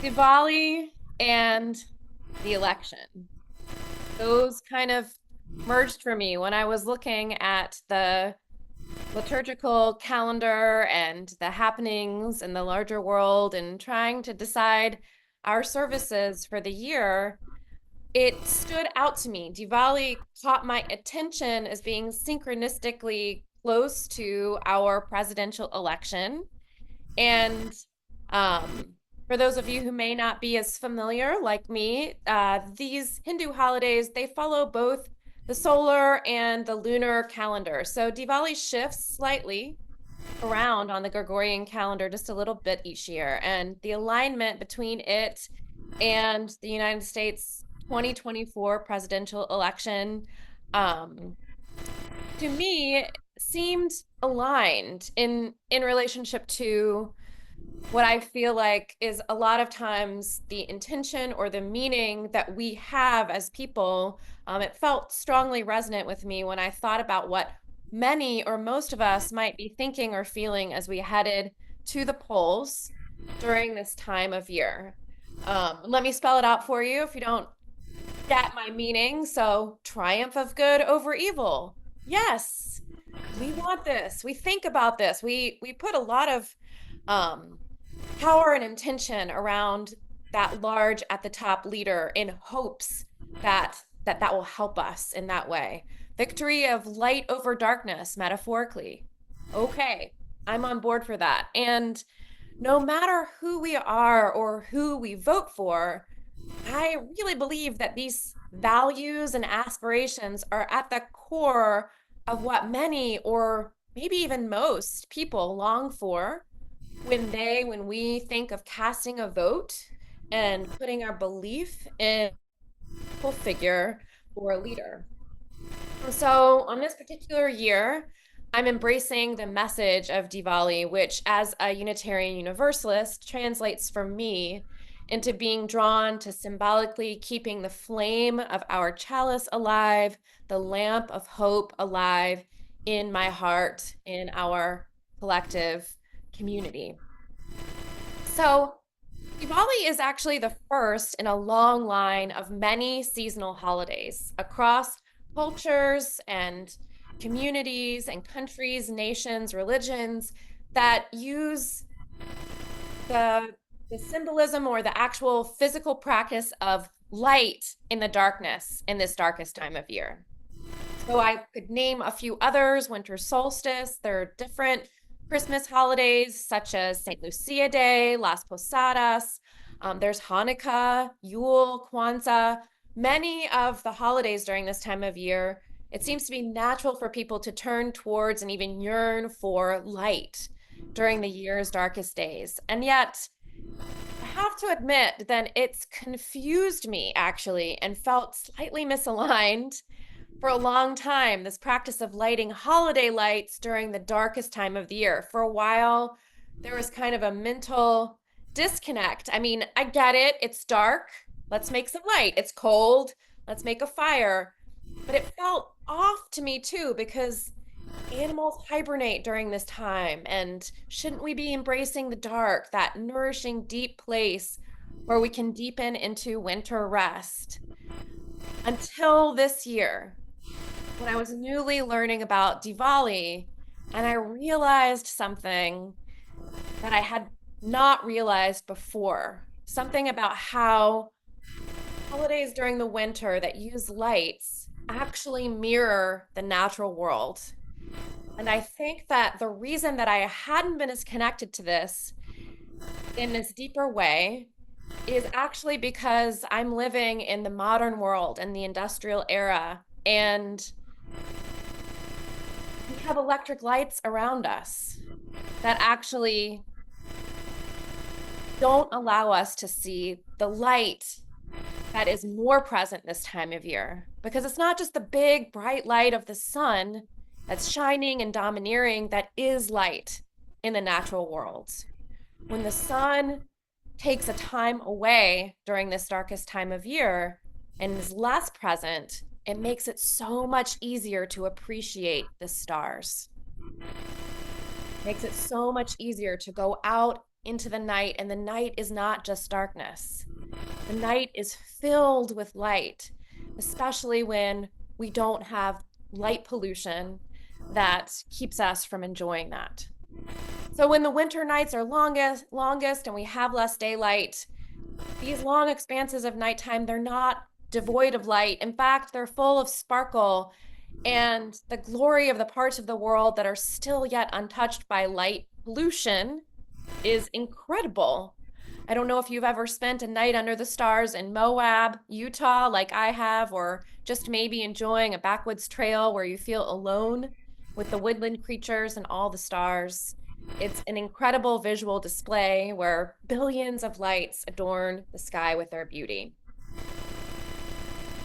Diwali and the election. Those kind of merged for me when I was looking at the liturgical calendar and the happenings in the larger world and trying to decide our services for the year. It stood out to me. Diwali caught my attention as being synchronistically close to our presidential election. And for those of you who may not be as familiar like me, these Hindu holidays, they follow both the solar and the lunar calendar. So Diwali shifts slightly around on the Gregorian calendar just a little bit each year. And the alignment between it and the United States 2024 presidential election, to me, seemed aligned in relationship to what I feel like is a lot of times the intention or the meaning that we have as people. It felt strongly resonant with me when I thought about what many or most of us might be thinking or feeling as we headed to the polls during this time of year. Let me spell it out for you if you don't get my meaning. So, triumph of good over evil. Yes, we want this. We think about this. We put a lot of um, power and intention around that large at the top leader in hopes that will help us in that way. Victory of light over darkness, metaphorically. Okay, I'm on board for that. And no matter who we are or who we vote for, I really believe that these values and aspirations are at the core of what many or maybe even most people long for when we think of casting a vote and putting our belief in a figure or a leader. So on this particular year, I'm embracing the message of Diwali, which as a Unitarian Universalist translates for me into being drawn to symbolically keeping the flame of our chalice alive, the lamp of hope alive in my heart, in our collective community. So Diwali is actually the first in a long line of many seasonal holidays across cultures and communities and countries, nations, religions that use the, the symbolism or the actual physical practice of light in the darkness in this darkest time of year. So I could name a few others: winter solstice. There are different Christmas holidays such as St. Lucia Day, Las Posadas. There's Hanukkah, Yule, Kwanzaa. Many of the holidays during this time of year, it seems to be natural for people to turn towards and even yearn for light during the year's darkest days. And yet, I have to admit, then it's confused me actually and felt slightly misaligned for a long time, this practice of lighting holiday lights during the darkest time of the year. For a while, there was kind of a mental disconnect. I mean, I get it. It's dark. Let's make some light. It's cold. Let's make a fire. But it felt off to me too, because animals hibernate during this time. And shouldn't we be embracing the dark, that nourishing, deep place where we can deepen into winter rest? Until this year, when I was newly learning about Diwali, and I realized something that I had not realized before, something about how holidays during the winter that use lights actually mirror the natural world. And I think that the reason that I hadn't been as connected to this in this deeper way is actually because I'm living in the modern world and the industrial era, and we have electric lights around us that actually don't allow us to see the light that is more present this time of year, because it's not just the big bright light of the sun that's shining and domineering that is light in the natural world. When the sun takes a time away during this darkest time of year and is less present, it makes it so much easier to appreciate the stars. Makes it so much easier to go out into the night, and the night is not just darkness. The night is filled with light, especially when we don't have light pollution that keeps us from enjoying that. So when the winter nights are longest and we have less daylight, these long expanses of nighttime, they're not devoid of light. In fact, they're full of sparkle and the glory of the parts of the world that are still yet untouched by light pollution is incredible. I don't know if you've ever spent a night under the stars in Moab, Utah, like I have, or just maybe enjoying a backwoods trail where you feel alone with the woodland creatures and all the stars. It's an incredible visual display where billions of lights adorn the sky with their beauty.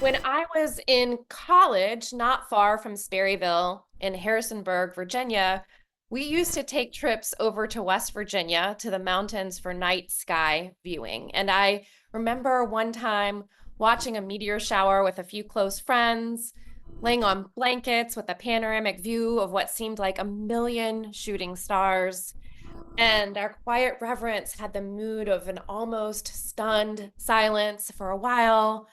When I was in college, not far from Sperryville in Harrisonburg, Virginia, we used to take trips over to West Virginia to the mountains for night sky viewing. And I remember one time watching a meteor shower with a few close friends, laying on blankets with a panoramic view of what seemed like a million shooting stars. And our quiet reverence had the mood of an almost stunned silence for a while.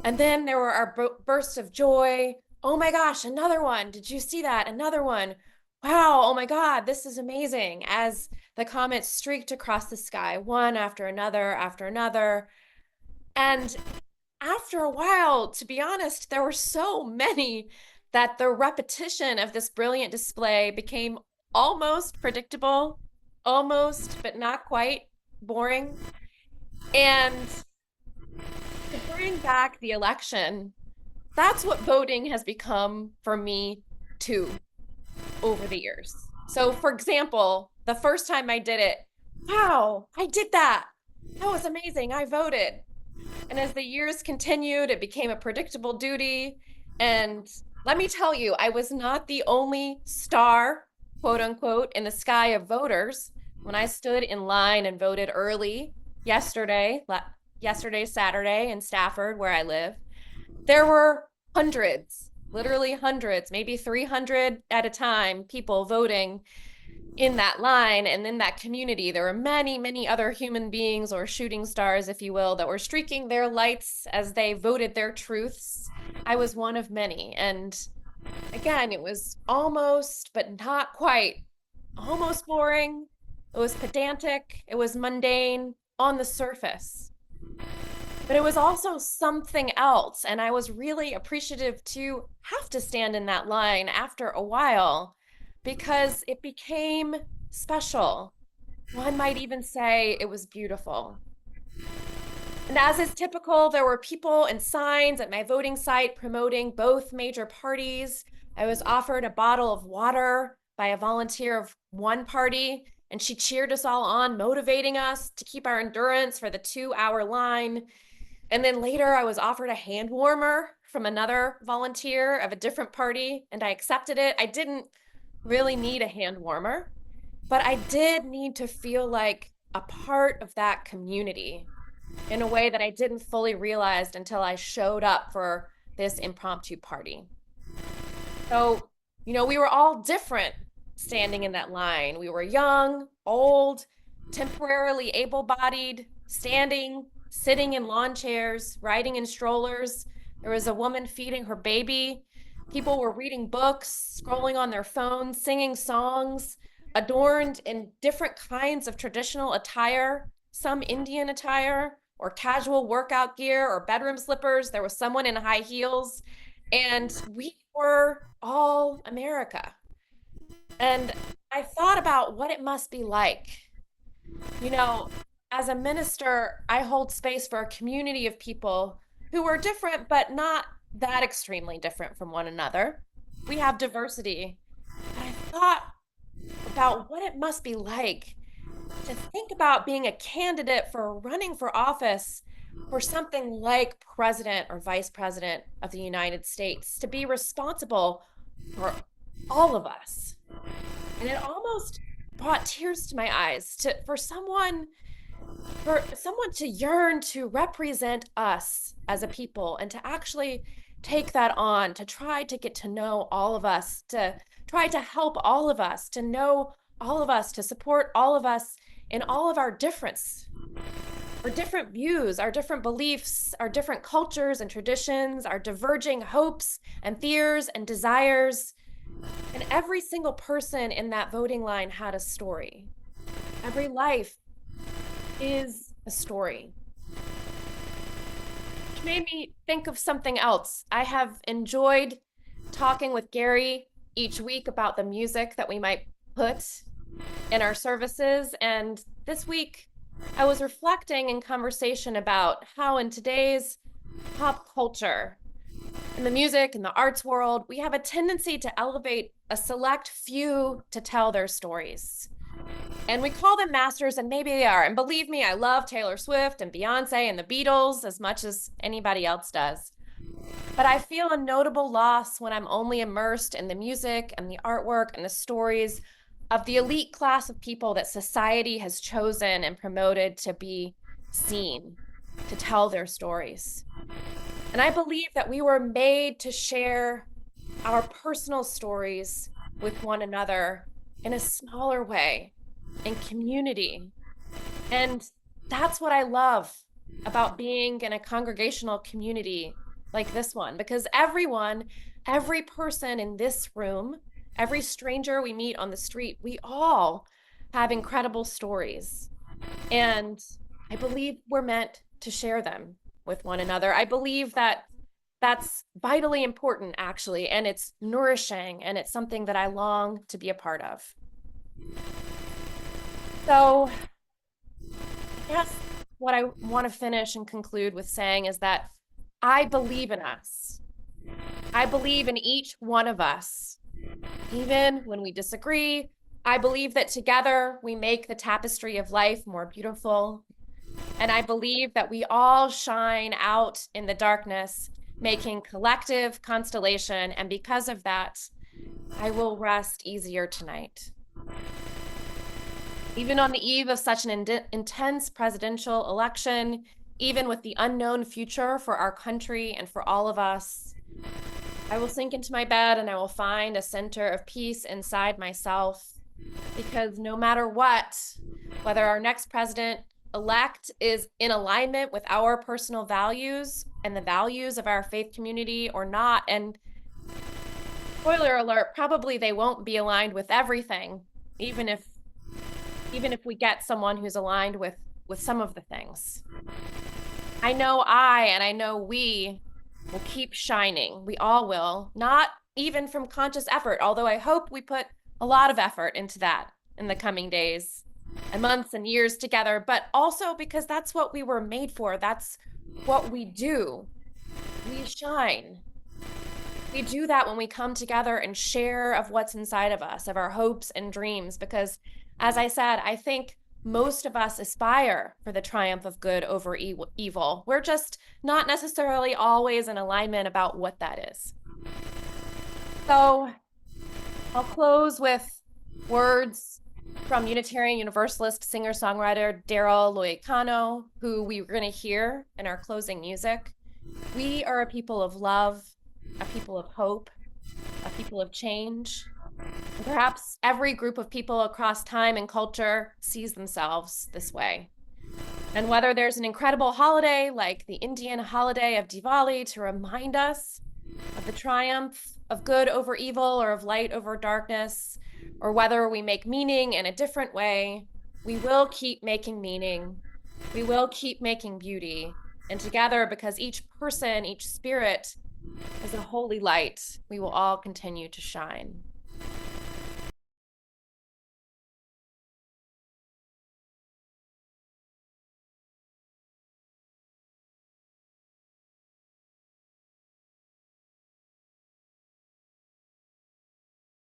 And then there were our bursts of joy. Oh my gosh, another one. Did you see that? Another one. Wow, oh my God, this is amazing. As the comets streaked across the sky, one after another after another. And after a while, to be honest, there were so many that the repetition of this brilliant display became almost predictable, almost, but not quite boring. And to bring back the election, that's what voting has become for me too over the years. So, for example, the first time I did it, wow, I did that. That was amazing. I voted. And as the years continued, it became a predictable duty. And let me tell you, I was not the only star, quote unquote, in the sky of voters when I stood in line and voted early yesterday, Saturday in Stafford, where I live. There were hundreds, literally hundreds, maybe 300 at a time, people voting in that line and in that community. There were many, many other human beings or shooting stars, if you will, that were streaking their lights as they voted their truths. I was one of many. And again, it was almost, but not quite, almost boring. It was pedantic. It was mundane on the surface. But it was also something else. And I was really appreciative to have to stand in that line after a while because it became special. One might even say it was beautiful. And as is typical, there were people and signs at my voting site promoting both major parties. I was offered a bottle of water by a volunteer of one party, and she cheered us all on, motivating us to keep our endurance for the 2-hour line. And then later, I was offered a hand warmer from another volunteer of a different party, and I accepted it. I didn't really need a hand warmer, but I did need to feel like a part of that community in a way that I didn't fully realize until I showed up for this impromptu party. So, we were all different standing in that line. We were young, old, temporarily able-bodied, standing, sitting in lawn chairs, riding in strollers. There was a woman feeding her baby. People were reading books, scrolling on their phones, singing songs, adorned in different kinds of traditional attire, some Indian attire, or casual workout gear, or bedroom slippers. There was someone in high heels, and we were all America. And I thought about what it must be like. You know, as a minister, I hold space for a community of people who are different, but not that extremely different from one another. We have diversity. But I thought about what it must be like to think about being a candidate for running for office for something like president or vice president of the United States, to be responsible for all of us. And it almost brought tears to my eyes for someone to yearn to represent us as a people and to actually take that on, to try to get to know all of us, to try to help all of us, to know all of us, to support all of us in all of our difference, our different views, our different beliefs, our different cultures and traditions, our diverging hopes and fears and desires. And every single person in that voting line had a story. Every life is a story. Which made me think of something else. I have enjoyed talking with Gary each week about the music that we might put in our services. And this week, I was reflecting in conversation about how in today's pop culture, in the music and the arts world, we have a tendency to elevate a select few to tell their stories. And we call them masters, and maybe they are. And believe me, I love Taylor Swift and Beyonce and the Beatles as much as anybody else does. But I feel a notable loss when I'm only immersed in the music and the artwork and the stories of the elite class of people that society has chosen and promoted to be seen, to tell their stories. And I believe that we were made to share our personal stories with one another in a smaller way, in community. And that's what I love about being in a congregational community like this one, because everyone, every person in this room, every stranger we meet on the street, we all have incredible stories. And I believe we're meant to share them with one another. I believe that that's vitally important, actually, and it's nourishing, and it's something that I long to be a part of. So I guess what I want to finish and conclude with saying is that I believe in us. I believe in each one of us. Even when we disagree, I believe that together we make the tapestry of life more beautiful. And I believe that we all shine out in the darkness, making collective constellation. And because of that, I will rest easier tonight. Even on the eve of such an intense presidential election, even with the unknown future for our country and for all of us, I will sink into my bed and I will find a center of peace inside myself, because no matter what, whether our next president-elect is in alignment with our personal values and the values of our faith community or not, and spoiler alert, probably they won't be aligned with everything, even if we get someone who's aligned with some of the things. I know I know we will keep shining. We all will, not even from conscious effort, although I hope we put a lot of effort into that in the coming days and months and years together, but also because that's what we were made for. That's what we do. We shine. We do that when we come together and share of what's inside of us, of our hopes and dreams, because as I said, I think most of us aspire for the triumph of good over evil. We're just not necessarily always in alignment about what that is. So I'll close with words from Unitarian Universalist singer-songwriter 𝐊𝐿 𝐒𝐿, who we were going to hear in our closing music. We are a people of love, a people of hope, a people of change. And perhaps every group of people across time and culture sees themselves this way. And whether there's an incredible holiday like the Indian holiday of Diwali to remind us of the triumph of good over evil or of light over darkness, or whether we make meaning in a different way, we will keep making meaning. We will keep making beauty. And together, because each person, each spirit is a holy light, we will all continue to shine.